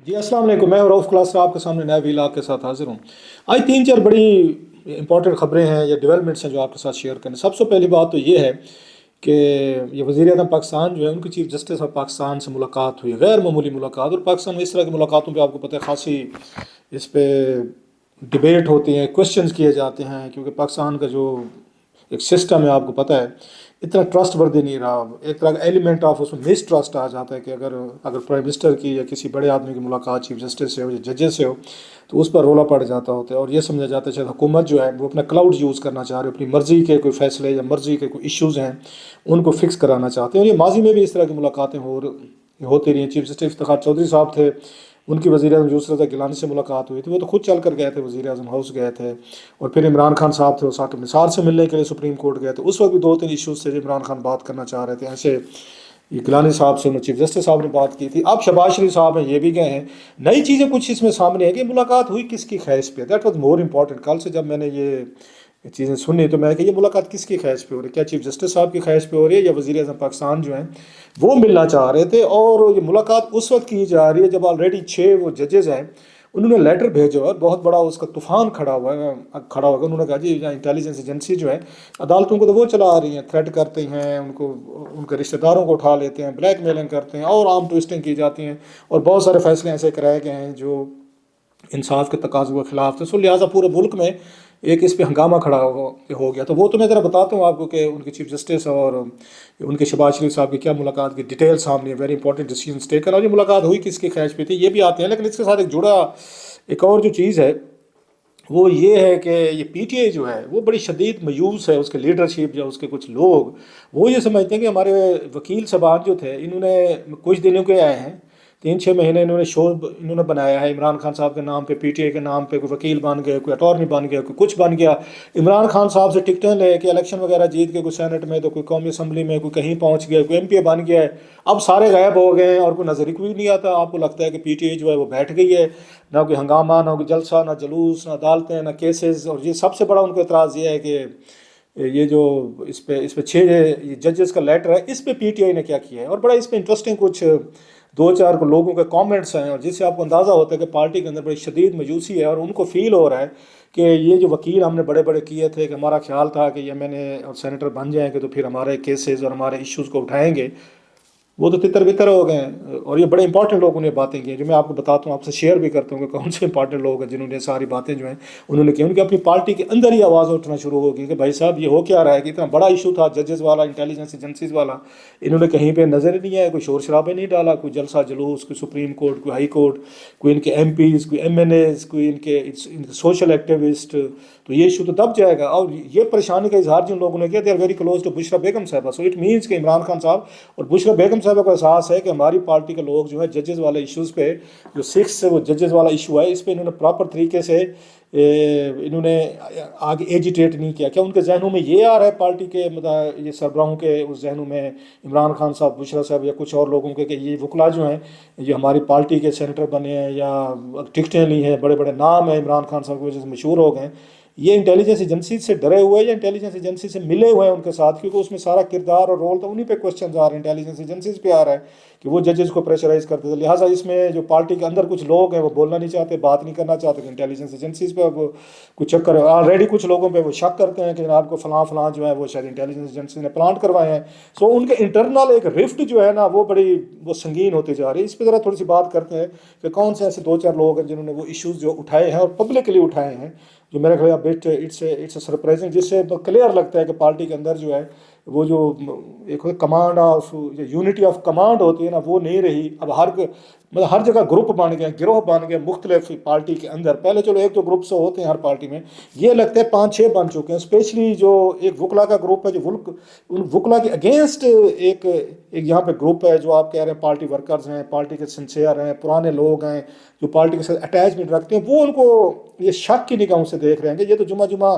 जी अस्सलाम वालेकुम। मैं रऊफ़ क्लास आप के सामने नया व्लॉग के साथ हाज़िर हूँ। आज 3-4 बड़ी इंपॉर्टेंट ख़बरें हैं या डेवलपमेंट्स हैं जो आपके साथ शेयर करनी। सबसे पहली बात तो ये है कि ये वज़ीर-ए-आज़म पाकिस्तान जो है उनकी चीफ़ जस्टिस ऑफ पाकिस्तान से मुलाकात हुई, गैर मामूली मुलाकात। और पाकिस्तान में इस तरह की मुलाकातों पे आपको पता है ख़ासी इस पे डिबेट होती हैं, क्वेश्चंस किए जाते हैं, क्योंकि पाकिस्तान का जो एक सिस्टम है आपको पता है इतना ट्रस्ट वर्दी नहीं रहा। एक तरह का एलिमेंट ऑफ उसमें मिस ट्रस्ट आ जाता है कि अगर अगर प्राइम मिनिस्टर की या किसी बड़े आदमी की मुलाकात चीफ जस्टिस से हो या जजेस से हो तो उस पर रोला पड़ जाता होता है और ये समझा जाता है शायद हुकूमत जो है वो अपना क्लाउड यूज़ करना चाह रही है, अपनी मर्ज़ी के कोई फैसले या मर्ज़ी के कोई इश्यूज़ हैं उनको फिक्स कराना चाहते हैं। और ये माजी में भी इस तरह की मुलाकातें होती रही हैं। चीफ जस्टिस इफ्तिखार चौधरी साहब थे, उनकी वज़ीर आज़म यूसुफ रज़ा गिलानी से मुलाकात हुई थी, वो तो खुद चल कर गए थे, वज़ीर आज़म हाउस गए थे। और फिर इमरान खान साहब थे, वो साथ निसार से मिलने के लिए सुप्रीम कोर्ट गए थे। उस वक्त भी 2-3 इश्यूज़ थे जो इमरान खान बात करना चाह रहे थे। ऐसे ये गिलानी साहब से चीफ जस्टिस साहब ने बात की थी। अब शहबाज शरीफ साहब हैं, ये भी गए हैं। नई चीज़ें कुछ इसमें सामने है कि मुलाकात हुई किसकी ख्वाहिश पे, दैट वाज मोर इंपॉर्टेंट। कल से जब मैंने ये चीज़ें सुनी तो मैं कि ये मुलाकात किसकी ख्वाहिश पे हो रही है, क्या चीफ जस्टिस साहब की ख्वाहिश पे हो रही है या वज़ीर आज़म पाकिस्तान जो हैं वो मिलना चाह रहे थे। और ये मुलाकात उस वक्त की जा रही है जब ऑलरेडी 6 वो जजेज़ हैं, उन्होंने लेटर भेजा और बहुत बड़ा उसका तूफान खड़ा होगा। उन्होंने कहा जी यहाँ इंटेलिजेंस एजेंसी जो है अदालतों को तो वो चला रही हैं, थ्रेट करते हैं उनको, उनके रिश्तेदारों को उठा लेते हैं, ब्लैकमेलिंग करते हैं और आर्म ट्विस्टिंग की जाती हैं और बहुत सारे फैसले ऐसे कराए गए हैं जो इंसाफ के तकाज़ों के खिलाफ थे। सो लिहाजा पूरे मुल्क में एक इस पे हंगामा खड़ा हो गया। तो वो तो मैं ज़रा बताता हूँ आपको कि उनके चीफ जस्टिस और उनके शहबाज शरीफ साहब की क्या मुलाकात की डिटेल सामने है। Very important decision taken. और ये मुलाकात हुई किसकी ख्वाहिश पे थी ये भी आते हैं, लेकिन इसके साथ एक जुड़ा एक और जो चीज़ है वो ये है कि ये पीटीआई जो है वो बड़ी शदीद मायूस है। उसके लीडरशिप या उसके कुछ लोग वो ये समझते हैं कि हमारे वकील साहब जो थे इन्होंने कुछ दिनों के आए हैं, 3-6 महीने इन्होंने शो इन्होंने बनाया है इमरान खान साहब के नाम पे, पीटीआई के नाम पे। कोई वकील बन गया, कोई अटॉर्नी बन गया, कोई कुछ बन गया। इमरान खान साहब से टिकटें ले के इलेक्शन वगैरह जीत के कोई सेनेट में तो कोई कौमी असम्बली में कोई कहीं पहुंच गया, कोई एमपी बन गया है। अब सारे गायब हो गए हैं और कोई नजर कोई नहीं आता। आपको लगता है कि पीटीआई जो है वो बैठ गई है, ना कोई हंगामा, ना कोई जलसा, ना जुलूस, ना अदालतें, ना केसेस। और ये सबसे बड़ा उनको एतराज़ ये है कि ये जो इस पे 6 जजेस का लेटर है इस पे पीटीआई ने क्या किया है। और बड़ा इस पे इंटरेस्टिंग कुछ 2-4 लोगों के कमेंट्स हैं और जिससे आपको अंदाज़ा होता है कि पार्टी के अंदर बड़ी शदीद मायूसी है और उनको फील हो रहा है कि ये जो वकील हमने बड़े बड़े किए थे कि हमारा ख्याल था कि ये मैंने और सेनेटर बन जाएंगे तो फिर हमारे केसेस और हमारे इश्यूज़ को उठाएंगे, वो तो तितर बितर हो गए हैं। और ये बड़े इंपॉर्टेंट लोगों ने बातें की हैं जो मैं आपको बताता हूँ, आपसे शेयर भी करता हूँ कि कौन से इंपॉर्टेंट लोग हैं जिन्होंने सारी बातें जो हैं उन्होंने की। उनकी अपनी पार्टी के अंदर ही आवाज़ उठना शुरू होगी कि भाई साहब ये हो क्या रहा है कि इतना बड़ा इशू था जजेस वाला, इंटेलिजेंस एजेंसीज वाला, इन्होंने कहीं पर नज़र ही नहीं आया, कोई शोर शराबे नहीं डाला, कोई जलसा जुलूस, कोई सुप्रीम कोर्ट, कोई हाई कोर्ट, कोई इनके एमपीज़, कोई एमएनएज़, कोई इनके सोशल एक्टिविस्ट। तो ये इशू तो दब जाएगा। और ये परेशानी का इजहार जिन लोगों ने किया, they are very close to Bushra Begum Sahiba. So it means कि इमरान खान साहब और बुशरा बेगम साहबा को एहसास है कि हमारी पार्टी के लोग जो है जजेस वाले इश्यूज़ पे, जो 6 से वो जजेस वाला इशू है, इस पे इन्होंने प्रॉपर तरीके से इन्होंने आगे एजिटेट नहीं किया। क्या उनके जहनों में ये आ रहा है पार्टी के मतलब ये सरबराहों के उस जहनों में इमरान खान साहब, बुशरा साहब या कुछ और लोगों के कि ये वकला जो हैं ये हमारी पार्टी के सेनेटर बने हैं या टिकटें ली हैं, बड़े बड़े नाम हैं इमरान खान साहब की वजह से मशहूर हो गए, ये इंटेलिजेंस एजेंसी से डरे हुए हैं या इंटेलिजेंस एजेंसी से मिले हुए हैं उनके साथ, क्योंकि उसमें सारा किरदार और रोल तो उन्हीं पे क्वेश्चन आ रहे हैं, इंटेलिजेंस एजेंसीज पे आ रहा है कि वो जजेस को प्रेशराइज करते थे। लिहाजा इसमें जो पार्टी के अंदर कुछ लोग हैं वो बोलना नहीं चाहते, बात नहीं करना चाहते कि इंटेलिजेंस एजेंसीज पे वो कुछ चक्कर है। ऑलरेडी कुछ लोगों पे वो शक करते हैं कि जनाब को फलां फलां जो है वो शायद इंटेलिजेंस एजेंसी ने प्लांट करवाए हैं। सो उनके इंटरनल एक रिफ्ट जो है ना वो बड़ी वो संगीन होती जा रही है। इस पर ज़रा थोड़ी सी बात करते हैं कि कौन से ऐसे 2-4 लोग हैं जिन्होंने वो इश्यूज़ जो उठाए हैं और पब्लिकली उठाए हैं, जो मेरे ख्याल बिट इट्स सरप्राइजिंग, जिससे क्लियर लगता है कि पार्टी के अंदर जो है वो जो एक command of unity of command होती है ना वो नहीं रही। अब मतलब हर जगह ग्रुप बन गए, गिरोह बन गए मुख्तलिफ पार्टी के अंदर। पहले चलो एक दो ग्रुप से होते हैं हर पार्टी में, ये लगता है 5-6 बन चुके हैं। स्पेशली जो एक वकला का ग्रुप है जो उन वकला के अगेंस्ट एक यहाँ पे ग्रुप है जो आप कह रहे हैं पार्टी वर्कर्स हैं, पार्टी के सिंसियर हैं, पुराने लोग हैं जो पार्टी के साथ अटैचमेंट रखते हैं, वो उनको ये शक की निगाहों से देख रहे हैं कि ये तो जुमा जुमा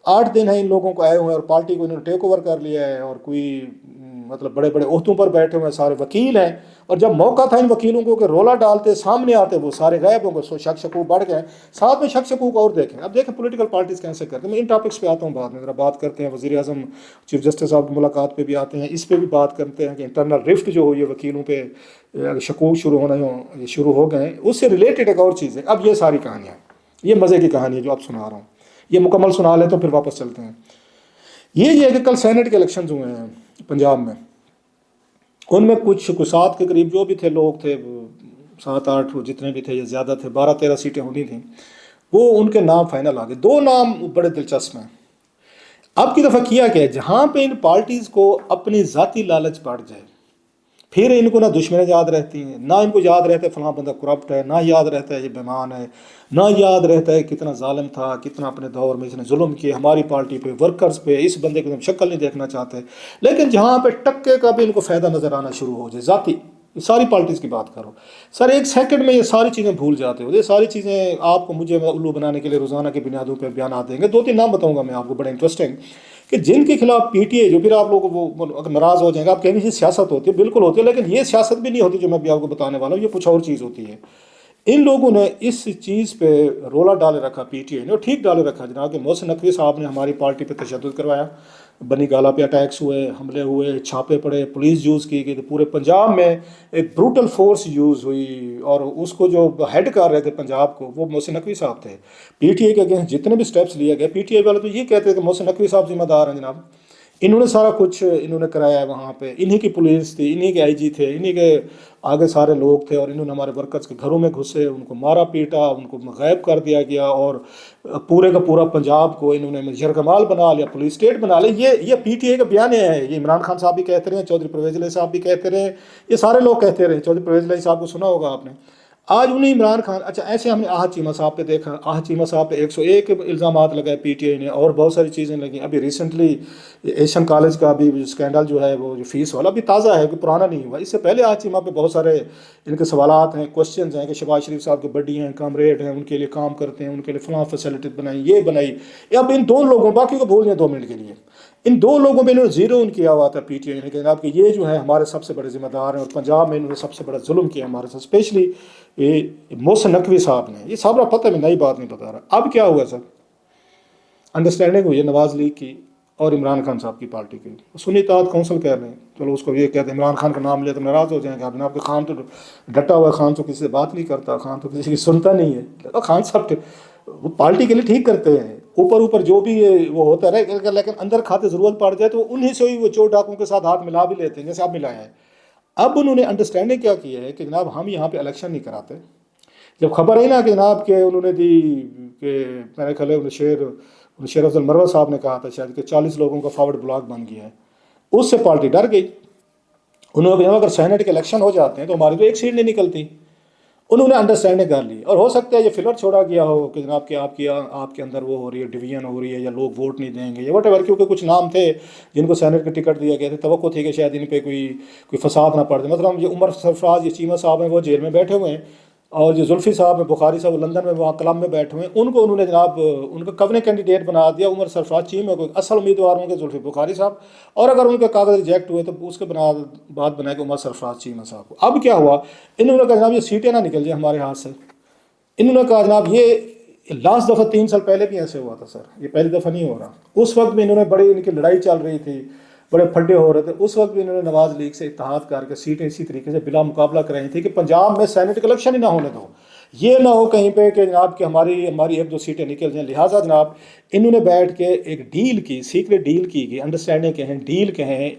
8 दिन है इन लोगों को आए हुए हैं और पार्टी को इन्होंने टेक ओवर कर लिया है, और कोई मतलब बड़े बड़े ओहदों पर बैठे हुए हैं, सारे वकील हैं। और जब मौका था इन वकीलों को कि रोला डालते सामने आते, वो सारे गायब हो गए, सो शक शकूक बढ़ गए। साथ में शक शकूक और देखें, अब देखें पॉलिटिकल पार्टीज कैसे करते हैं। मैं इन टॉपिक्स पे आता हूँ बाद में, ज़रा बात करते हैं वज़ीर आज़म चीफ जस्टिस साहब की मुलाकात पे भी आते हैं, इस पे भी बात करते हैं कि इंटरनल रिफ्ट जो हुई है वकीलों पे, शकूक शुरू होना ये शुरू हो गए, उससे रिलेटेड एक और चीज़ है। अब ये सारी कहानियाँ, ये मज़े की कहानी है जो अब सुना रहा हूँ, ये मुकम्मल सुना ले तो फिर वापस चलते हैं। ये है कि कल सेनेट के इलेक्शन हुए हैं पंजाब में, उनमें कुछ 7 के करीब जो भी थे लोग थे, 7-8 जितने भी थे या ज़्यादा थे, 12-13 सीटें होनी थी, वो उनके नाम फाइनल आ गए। 2 नाम बड़े दिलचस्प हैं। अब की दफ़ा किया क्या है, जहाँ पे इन पार्टीज़ को अपनी ज़ाती लालच बढ़ जाए, फिर इनको ना दुश्मनें याद रहती हैं, ना इनको याद रहता है फलां बंदा करप्ट है, ना याद रहता है ये बेईमान है, ना याद रहता है कितना जालिम था, कितना अपने दौर में इसने जुल्म किए हमारी पार्टी पे, वर्कर्स पे, इस बंदे की हम शक्ल नहीं देखना चाहते। लेकिन जहाँ पे टक्के का भी इनको फ़ायदा नज़र आना शुरू हो जाए, ज़ाती सारी पार्टीज़ की बात करो सर, 1 सेकंड में ये सारी चीज़ें भूल जाते हो। ये सारी चीज़ें आपको मुझे उल्लू बनाने के लिए रोज़ाना की बुनियादों पर बयान देंगे। 2-3 नाम बताऊँगा मैं आपको बड़े इंटरेस्टिंग, कि जिनके खिलाफ पीटीए, जो फिर आप लोग वो अगर नाराज़ हो जाएंगे, आप कहेंगे ये सियासत होती है, बिल्कुल होती है, लेकिन ये सियासत भी नहीं होती जो मैं भी आपको बताने वाला हूँ, ये कुछ और चीज़ होती है। इन लोगों ने इस चीज़ पे रोला डाले रखा पीटीए ने, और ठीक डाले रखा जनाब कि मोहसिन नकवी साहब ने हमारी पार्टी पे तशद्दुद करवाया, बनी गाला पे अटैक्स हुए, हमले हुए, छापे पड़े, पुलिस यूज़ की गई, तो पूरे पंजाब में एक ब्रूटल फोर्स यूज़ हुई, और उसको जो हेड कर रहे थे पंजाब को वो मोहसिन नकवी साहब थे। पीटीए के अगेंस्ट जितने भी स्टेप्स लिए गए, पीटीए वाले तो ये कहते थे कि मोहसिन नकवी साहब जिम्मेदार हैं जनाब, इन्होंने सारा कुछ इन्होंने कराया है वहाँ पे, इन्हीं की पुलिस थी, इन्हीं के आईजी थे, इन्हीं के आगे सारे लोग थे, और इन्होंने हमारे वर्कर्स के घरों में घुसे, उनको मारा पीटा, उनको गायब कर दिया गया, और पूरे का पूरा पंजाब को इन्होंने यरगमाल बना लिया, पुलिस स्टेट बना लिया। ये पीटीए का बयान है, ये इमरान खान साहब भी कहते रहे, चौधरी परवेज़ इलाही साहब भी कहते रहे, ये सारे लोग कहते रहे। चौधरी परवेज़ इलाही साहब को सुना होगा आपने। आज उन्हें इमरान खान, अच्छा ऐसे हमने आहत चीमा साहब पे देखा, आहत चीमा साहब पे 101 इल्ज़ामात लगाए पीटीआई ने, और बहुत सारी चीज़ें लगी। अभी रिसेंटली एशियन कॉलेज का भी स्कैंडल जो है, वो जो फीस वाला भी ताज़ा है, कोई पुराना नहीं हुआ। इससे पहले आहत चीमा पे बहुत सारे इनके सवालात हैं, क्वेश्चन हैं कि शहबाज शरीफ साहब के बड्डी हैं, कामरेड हैं, उनके लिए काम करते हैं, उनके लिए फलां फैसिलिटी बनाई, ये बनाई। अब इन 2 लोगों, बाकी को भूल जाए 2 मिनट के लिए, इन 2 लोगों में इन्होंने ज़ीरो इन किया हुआ था पीटीआई ने, जनाब कि ये जो है हमारे सबसे बड़े जिम्मेदार हैं, और पंजाब में इन्होंने सबसे बड़ा जुल्म किया हमारे साथ, स्पेशली ये मोहसिन नकवी साहब ने। ये सारा पता है, मैं नई बात नहीं बता रहा। अब क्या हुआ सर, अंडरस्टैंडिंग हुई है नवाज़ लीग की और इमरान खान साहब की पार्टी की। सुन्नी इत्तेहाद कौंसिल कह रहे हैं, चलो उसको ये कहते हैं, इमरान खान का नाम लिया तो नाराज़ हो जाएंगे आप जनाब, खान तो डटा हुआ, खान तो किसी से बात नहीं करता, खान तो किसी की सुनता नहीं है। तो खान साहब वो पार्टी के लिए ठीक करते हैं, ऊपर ऊपर जो भी वो होता रहे, लेकिन अंदर खाते ज़रूरत पड़ जाए तो उन्हीं से ही वो चोर डाकुओं के साथ हाथ मिला भी लेते हैं, जैसे आप मिलाए हैं। अब उन्होंने अंडरस्टैंडिंग क्या की है कि जनाब हम यहाँ पे इलेक्शन नहीं कराते। जब खबर आई ना कि जनाब के उन्होंने दी कि मेरे ख्याल है शेर अफजल मरवा साहब ने कहा था शायद कि 40 लोगों का फॉरवर्ड ब्लॉक बन गया है, उससे पार्टी डर गई। उन्होंने कहा अगर सेनेट के इलेक्शन हो जाते हैं तो हमारी तो एक सीट नहीं निकलती। उन्होंने अंडरस्टैंडिंग कर ली, और हो सकता है ये फिलर छोड़ा गया हो कि जनाब कि आपके अंदर वो हो रही है, डिवीजन हो रही है, या लोग वोट नहीं देंगे या वट एवर, क्योंकि कुछ नाम थे जिनको सेनेट के टिकट दिया गया थे, तवक्को थी कि शायद इन पे कोई फसाद ना पड़ जाए। मतलब ये उमर सरफराज, ये चीमा साहब हैं, वो जेल में बैठे हुए हैं, और जो जुल्फ़ी साहब हैं, बुखारी साहब लंदन में वहाँ क्लब में बैठे हुए हैं, उनको उन्होंने जनाब उनका कवने कैंडिडेट बना दिया। उमर सरफराज चीम है, कोई असल उम्मीदवार होंगे जुल्फ़ी बुखारी साहब, और अगर उनके कागज़ रिजेक्ट हुए तो उसके बाद बनाए उमर सरफराज चीमा साहब को। अब क्या हुआ, इन्होंने कहा जनाब ये सीटें ना निकल जाए हमारे हाथ से। इन्होंने कहा जनाब ये लास्ट दफ़ा 3 साल पहले भी ऐसे हुआ था सर, ये पहली दफ़ा नहीं हो रहा। उस वक्त भी इन्होंने बड़ी, इनकी लड़ाई चल रही थी, बड़े फड्डे हो रहे थे, उस वक्त भी इन्होंने नवाज़ लीग से इत्तेहाद करके सीटें इसी तरीके से बिला मुकाबला कराई थी कि पंजाब में सेनेट के इलेक्शन ही ना होने दो, ये ना हो कहीं पे कि जनाब कि हमारी 1-2 सीटें निकल जाएँ। लिहाजा जनाब इन्होंने बैठ के एक डील की, सीक्रेट डील की गई, अंडरस्टैंडिंग के हैं, डील के हैं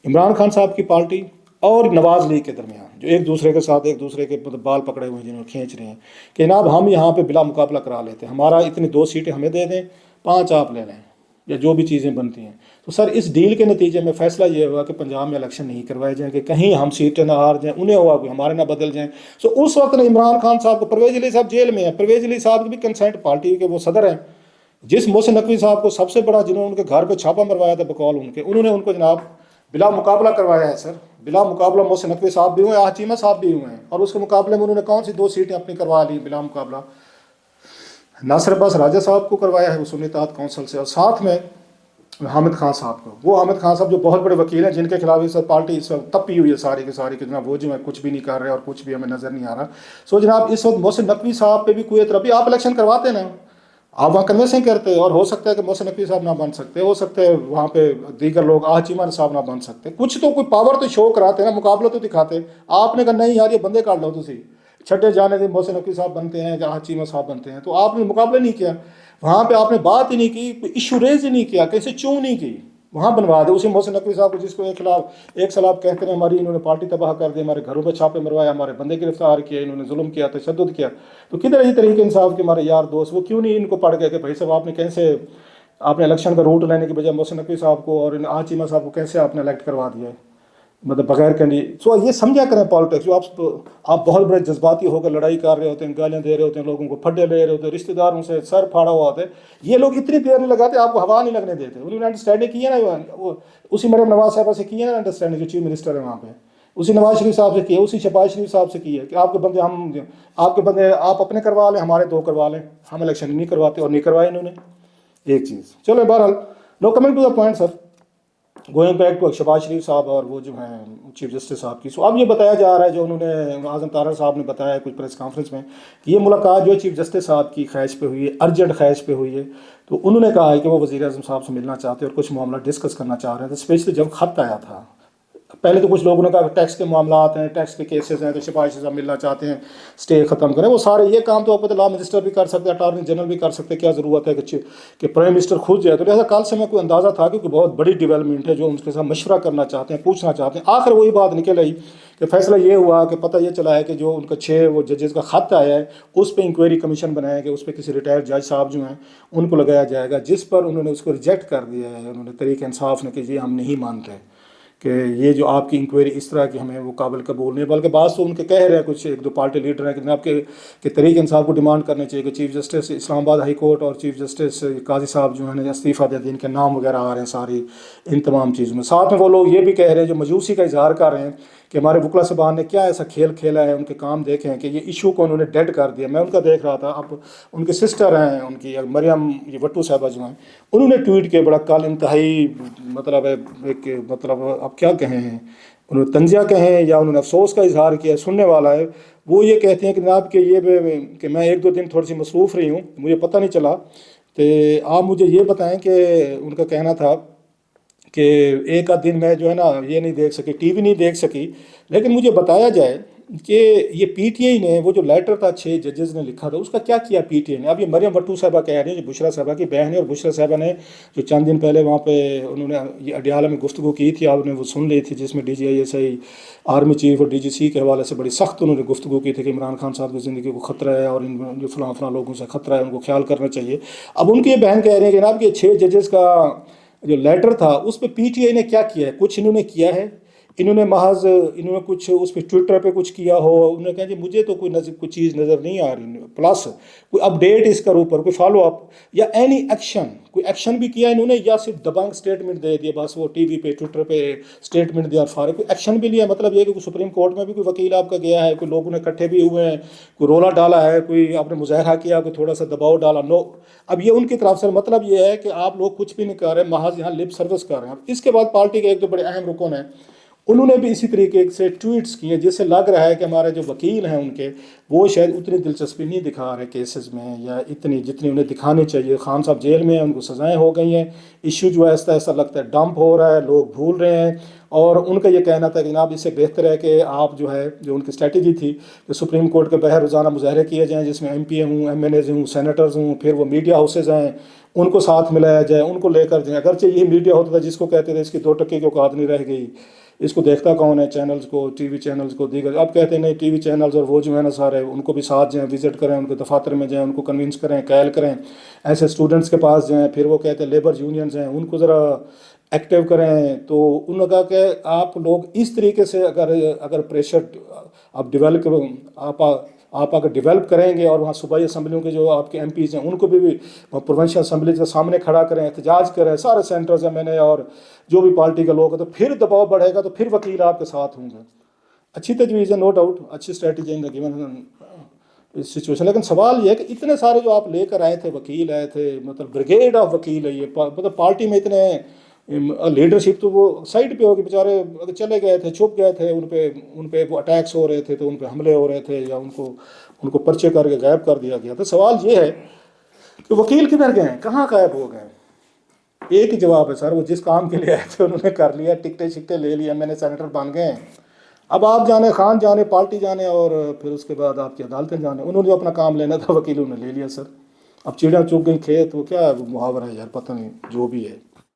इमरान खान साहब की पार्टी और नवाज़ लीग के दरमियान, जो एक दूसरे के साथ एक दूसरे के बाल पकड़े हुए हैं, जिन्होंने खींच रहे हैं कि जनाब हम यहाँ पे बिला मुकाबला करा लेते हैं, हमारा इतनी 2 सीटें हमें दे दें, 5 आप ले लें, या जो भी चीज़ें बनती हैं। तो सर इस डील के नतीजे में फ़ैसला ये हुआ कि पंजाब में इलेक्शन नहीं करवाए जाएँ, कि कहीं हम सीटें ना हार जाएँ, उन्हें हुआ कि हमारे ना बदल जाएँ। सो उस वक्त ने इमरान खान साहब को, परवेज़ इलाही साहब जेल में हैं, परवेज़ इलाही साहब भी कंसेंट पार्टी के वो सदर हैं, जिस मोहसिन नकवी साहब को सबसे बड़ा, जिन्होंने उनके घर पर छापा मरवाया था बकौल उनके, उन्होंने उनको जनाब बिला मुकाबला करवाया है सर, बिला मुकाबला। मोहसिन नकवी साहब भी हुए, चीमा साहब भी हुए हैं, और उसके मुकाबले में उन्होंने कौन सी 2 सीटें अपनी करवा ली बिला मुकाबला। नासिर अब्बास राजा साहब को करवाया है वो सुन्नी इत्तेहाद काउंसिल से, और साथ में हामिद खान साहब को। वो हामिद खान साहब जो बहुत बड़े वकील हैं, जिनके खिलाफ इस वक्त पार्टी इस वक्त तपी हुई है सारी की सारी, कि जनाब वो जो है कुछ भी नहीं कर रहे और कुछ भी हमें नज़र नहीं आ रहा। सो जनाब इस वक्त मोहसिन नकवी साहब पे भी कोई एतराफ़ी, आप इलेक्शन करवाते ना, आप वहाँ कन्वेंसिंग करते, और हो सकता है कि मोहसिन नकवी साहब ना बन सकते, हो सकते हैं वहाँ पे दीगर लोग चीमा साहब ना बन सकते, कुछ तो कोई पावर तो शो कराते ना, मुकाबला तो दिखाते। आपने कहा नहीं यार ये बंदे काट लो, तुसी छठे जाने के मोहसिन नकवी साहब बनते हैं या चीमा साहब बनते हैं, तो आपने मुकाबला नहीं किया वहाँ पे, आपने बात ही नहीं की, इशू रेज ही नहीं किया, कैसे चूँ नहीं की, वहाँ बनवा दे उसी मोहसिन नकवी साहब को जिसको एक खिलाफ एक सलाब कहते हैं हमारी इन्होंने पार्टी तबाह कर दी, हमारे घरों पे छापे मरवाया, हमारे बंदे गिरफ्तार किए, इन्होंने जुल्म किया, तशद्दुद किया। तो किधर है ये तरीके इंसाफ के हमारे यार दोस्त, वो क्यों नहीं इनको पढ़ गए कि भाई साहब आपने कैसे आपने इलेक्शन का रूट लेने की बजाय मोहसिन नकवी साहब को और इन चीमा साहब को कैसे आपने इलेक्ट करवा दिया है, मतलब बगैर कैंडिडेट। सो ये समझा करें पॉलिटिक्स, जो आप बहुत बड़े जज्बाती होकर लड़ाई कर रहे होते हैं, गालियाँ दे रहे होते हैं, लोगों को फड्डे ले रहे होते हैं, रिश्तेदारों से सर फाड़ा हुआ होता है, ये लोग इतनी देर नहीं लगाते, आपको हवा नहीं लगने देते। उन्होंने अंडरस्टैंडिंग की है ना, वो उसी मरियम नवाज साहब से की है ना अंडरस्टैंडिंग, जो चीफ मिनिस्टर है वहाँ पे, उसी नवाज शरीफ साहब से की है, उसी शहबाज शरीफ साहब से की है कि आपके बंदे आप अपने करवा लें, हमारे दो करवा लें, हम इलेक्शन नहीं करवाते, और नहीं करवाए इन्होंने एक चीज़। चलो बहरहाल, no coming to the point sir, going back to Shahbaz Sharif Sahab और वो जो हैं चीफ जस्टिस साहब की। सो अब ये बताया जा रहा है, जो उन्होंने आज़म तारड़ साहब ने बताया कुछ प्रेस कॉन्फ्रेंस में, कि ये मुलाकात जो चीफ जस्टिस साहब की ख्वाहिश पे हुई है, अर्जेंट ख्वाहिश पे हुई है, तो उन्होंने कहा है कि वो वज़ीर आज़म साहब से मिलना चाहते हैं और कुछ मामला डिस्कस करना चाह रहे थे। स्पेशली जब खत आया था, पहले तो कुछ लोगों ने कहा टैक्स के मामलात हैं, टैक्स के केसेस हैं, तो सिपाही से मिलना चाहते हैं, स्टे ख़त्म करें, वो सारे ये काम तो आपको लॉ मिनिस्टर भी कर सकते हैं, अटॉर्नी जनरल भी कर सकते हैं, क्या ज़रूरत है कि प्राइम मिनिस्टर खुद जाए। तो लिहाजा कल से मैं कोई अंदाज़ा था कि बहुत बड़ी डेवलपमेंट है जो उनके साथ मशवरा करना चाहते हैं, पूछना चाहते हैं। आखिर वही बात निकल आई कि फैसला ये हुआ कि पता ये चला है कि जो उनका 6 वो जजेस का ख़त आया है, उस पर इंक्वायरी कमीशन बनाया गया, उस पर किसी रिटायर्ड जज साहब जो हैं उनको लगाया जाएगा, जिस पर उन्होंने उसको रिजेक्ट कर दिया है, उन्होंने तरीक़े इंसाफ ने कि ये हम नहीं मानते कि ये जो आपकी इंक्वायरी इस तरह की हमें वो काबिल कबूल नहीं है। बल्कि बात तो उनके कह रहे हैं कुछ एक दो पार्टी लीडर हैं कि जनाब के तरीके इंसाफ को डिमांड करने चाहिए कि chief justice Islamabad high court और चीफ जस्टिस काजी साहब जो हैं इस्तीफ़ा दे, इनके नाम वगैरह आ रहे हैं सारी इन तमाम चीज़ों में। साथ में वो लोग ये भी कह रहे हैं, जो मायूसी का इजहार कर रहे हैं कि हमारे वकला साहबान ने क्या ऐसा खेल खेला है, उनके काम देखे हैं कि ये इशू को उन्होंने डेड कर दिया। मैं उनका देख रहा था, अब उनके सिस्टर हैं उनकी मरियम ये वट्टू साहबा जो हैं, उन्होंने ट्वीट किया बड़ा कल इंतहाई मतलब एक मतलब अब क्या कहें हैं, उन्होंने तंजिया कहें या उन्होंने अफसोस का इजहार किया, सुनने वाला है। वो ये कहते हैं कि जनाब कि कि मैं एक दो दिन थोड़ी सी मसरूफ़ रही हूँ, मुझे पता नहीं चला, तो आप मुझे ये बताएं कि उनका कहना था कि एक आध दिन मैं जो है ना ये नहीं देख सकी, टीवी नहीं देख सकी, लेकिन मुझे बताया जाए कि ये पीटीआई ने वो जो लेटर था 6 जजेस ने लिखा था, उसका क्या किया पीटीआई ने। अब ये मरियम वट्टू साहबा कह रही है, जो बुशरा साहबा की बहन है, और बुशरा साहबा ने जो चंद दिन पहले वहाँ पे उन्होंने ये अडियाला में गुफ्तगू की थी, आपने वो सुन ली थी, जिसमें DGISI आर्मी चीफ और DGC के हवाले से बड़ी सख्त उन्होंने गुफ्तगू की थी कि इमरान खान साहब की ज़िंदगी को ख़तरा है और इन जो फलां लोगों से ख़तरा है, उनको ख्याल करना चाहिए। अब उनकी ये बहन कह रही है कि जनाब ये 6 जजेस का जो लेटर था उस पर पीटीआई ने क्या किया है, कुछ इन्होंने किया है, इन्होंने कुछ उस पर ट्विटर पे कुछ किया हो, उन्होंने कहा जी मुझे तो कोई चीज़ नज़र नहीं आ रही, प्लस कोई अपडेट इसका ऊपर, कोई फॉलो अप या एनी एक्शन, कोई एक्शन भी किया इन्होंने, या सिर्फ दबंग स्टेटमेंट दे दिया, बस वो टीवी पे ट्विटर पे स्टेटमेंट दिया और फारे, कोई एक्शन भी लिया। मतलब ये कि सुप्रीम कोर्ट में भी कोई वकील आपका गया है, कोई लोगों ने इकट्ठे भी हुए हैं, कोई रोला डाला है, कोई आपने मुजाहरा किया, कोई थोड़ा सा दबाव डाला, नो। अब ये उनकी तरफ से मतलब ये है कि आप लोग कुछ भी नहीं कर रहे, महज यहाँ लिप सर्विस कर रहे हैं। इसके बाद पार्टी के एक तो बड़े अहम रुकन हैं, उन्होंने भी इसी तरीके से ट्वीट्स किए, जिससे लग रहा है कि हमारे जो वकील हैं उनके वो शायद उतनी दिलचस्पी नहीं दिखा रहे केसेस में, या इतनी जितनी उन्हें दिखानी चाहिए। खान साहब जेल में हैं, उनको सज़ाएं हो गई हैं, इशू जो है ऐसा लगता है डंप हो रहा है, लोग भूल रहे हैं। और उनका ये कहना था कि जनाब इससे बेहतर है कि आप जो उनकी स्ट्रेटजी थी कि सुप्रीम कोर्ट के बाहर रोज़ाना मुजाहरे किए जाएँ, जिसमें MP हूँ, MNAs हूँ, सेनेटर्स हूँ, फिर वो मीडिया हाउसेज हैं, उनको साथ मिलाया जाए, उनको लेकर जाए। अगरचे ये मीडिया होता था जिसको कहते थे इसकी 2 टके की औकात नहीं रह गई, इसको देखता कौन है, चैनल्स को, टीवी चैनल्स को, दीगर। अब कहते हैं नहीं, टीवी चैनल्स और वो जो है ना सारे, उनको भी साथ जाएँ, विजिट करें, उनके दफातर में जाएँ, उनको कन्विंस करें, कैल करें, ऐसे स्टूडेंट्स के पास जाएँ। फिर वो कहते हैं लेबर यूनियंस हैं, उनको ज़रा एक्टिव करें। तो उन्होंने कहा कि आप लोग इस तरीके से अगर प्रेशर आप डेवलप आप अगर डेवलप करेंगे, और वहाँ सूबाई असम्बलियों के जो आपके MPs हैं उनको भी प्रोविंशियल असम्बलीज के सामने खड़ा करें, एहतजाज करें, सारे सेंटर्स MNA और जो भी पार्टी के लोग हैं, तो फिर दबाव बढ़ेगा, तो फिर वकील आपके साथ होंगे। अच्छी तजवीज़ है, नो डाउट, अच्छी strategy in the given situation. لیکن سوال یہ ہے کہ اتنے سارے جو آپ لے کر آئے تھے، وکیل آئے تھے، مطلب بریگیڈ آف وکیل ہے یہ، مطلب پارٹی میں اتنے لیڈرشپ تو وہ سائڈ پہ ہوگی، بیچارے اگر چلے گئے تھے، چھپ گئے تھے، ان پہ وہ اٹیکس ہو رہے تھے تو ان پہ حملے ہو رہے تھے، یا ان کو پرچے کر کے غائب کر دیا گیا. تو سوال یہ ہے کہ وکیل کدھر گئے ہیں، کہاں غائب ہو گئے ہیں؟ ایک ہی جواب ہے سر، وہ جس کام کے لیے آئے تھے انہوں نے کر لیا، ٹکٹیں شکٹیں لے لیا، میں نے سینیٹر بن گئے ہیں. اب آپ جانے، خان جانے، پارٹی جانے، اور پھر اس کے بعد آپ کی عدالتیں جانے. انہوں نے جو اپنا کام لینا تھا وکیلوں نے لے لیا سر. اب چڑیاں چگ گئی کھیت، وہ کیا محاورہ ہے یار، پتہ نہیں جو بھی ہے.